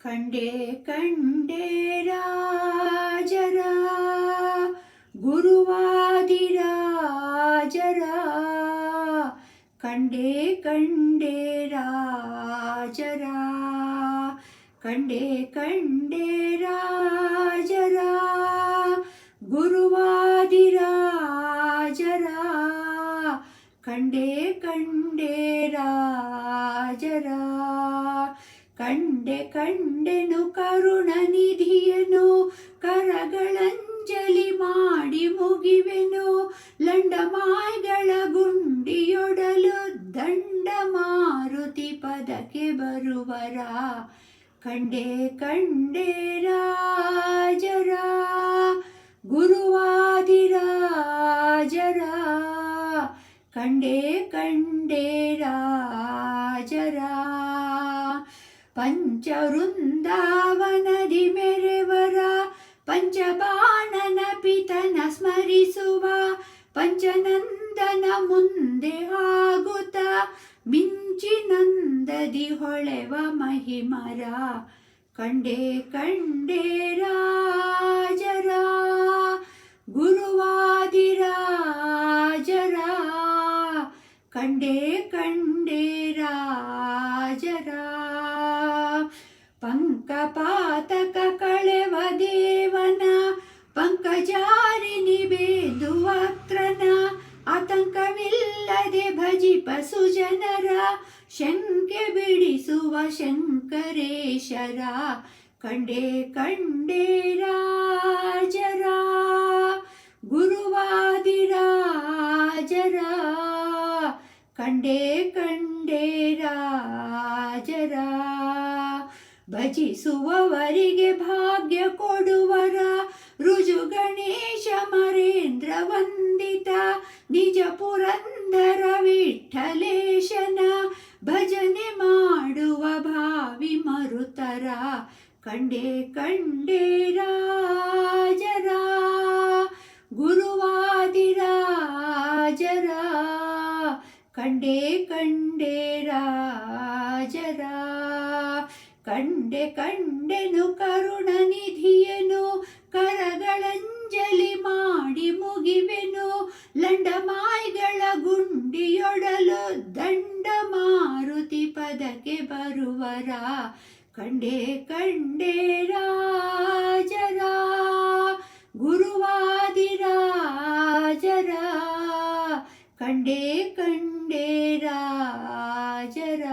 ಕಂಡೆ ಕಂಡೆ ರಾಜರ ಗುರುವಾದಿರಾಜರ ಕಂಡೆ ಕಂಡೆ ರಾಜರ ಕಂಡೆ ಕಂಡೆ ರಾಜರ ಗುರುವಾದಿರಾಜರ ಕಂಡೆ ಕಂಡೆ ರಾಜರ ಕಂಡೆ ಕಂಡೆನು ಕರುಣನಿಧಿಯನು ಕರಗಳಂಜಲಿ ಮಾಡಿ ಮುಗಿವೆನು ಲಂಡಮಾಯ್ಗಳ ಗುಂಡಿಯೊಡಲು ದಂಡ ಮಾರುತಿ ಪದಕ್ಕೆ ಬರುವರ ಕಂಡೆ ಕಂಡೆ ರಾಜರ ಗುರುವಾದಿರಾಜರ ಕಂಡೆ ಕಂಡೆ ರಾಜರ ಪಂಚವೃಂದಾವನದಿ ಮೆರೆವರ ಪಂಚಬಾಣನ ಪಿತನ ಸ್ಮರಿಸುವ ಪಂಚನಂದನ ಮುಂದೆ ಆಗುತ್ತ ಮಿಂಚಿನಂದದಿ ಹೊಳೆವ ಮಹಿಮರ ಕಂಡೆ ಕಂಡೆ ರಾಜರ ಗುರುವಾದಿರಾಜರ ಕಂಡೆ ಕಂಡೆ ರಾಜರ ಪಂಕಪಾತಕ ಕಳೆವ ದೇವನ ಪಂಕಜಾರಿಣಿ ಬೇದು ವಕ್ರನ ಆತಂಕವಿಲ್ಲದೆ ಭಜಿಪ ಸುಜನರ ಶಂಕೆ ಬಿಡಿಸುವ ಶಂಕರೇಶರ ಕಂಡೆ ಕಂಡೆ ರಾಜರ ಗುರುವಾದಿರಾಜರ ಕಂಡೆ ಕಂಡೆ ರಾಜರ ಭಜಿಸುವವರಿಗೆ ಭಾಗ್ಯ ಕೊಡುವರ ರುಜು ಗಣೇಶ ಮರೇಂದ್ರ ವಂದಿತ ನಿಜ ಪುರಂದರ ವಿಠಲೇಶನ ಭಜನೆ ಮಾಡುವ ಭಾವಿ ಮರುತರ ಕಂಡೆ ಕಂಡೆ ರಾಜರ ಗುರುವಾದಿರಾಜರ ಕಂಡೆ ಕಂಡೆ ರಾಜರ ಕಂಡೆ ಕಂಡೆನು ಕರುಣನಿಧಿಯನು ಕರಗಳಂಜಲಿ ಮಾಡಿ ಮುಗಿವೆನು ಲಂಡಮಾಯ್ಗಳ ಗುಂಡಿಯೊಡಲು ದಂಡ ಮಾರುತಿ ಪದಕ್ಕೆ ಬರುವರ ಕಂಡೆ ಕಂಡೆ ರಾಜರ ಗುರುವಾದಿರಾಜರ ಕಂಡೆ ಕಂಡೆ ರಾಜರ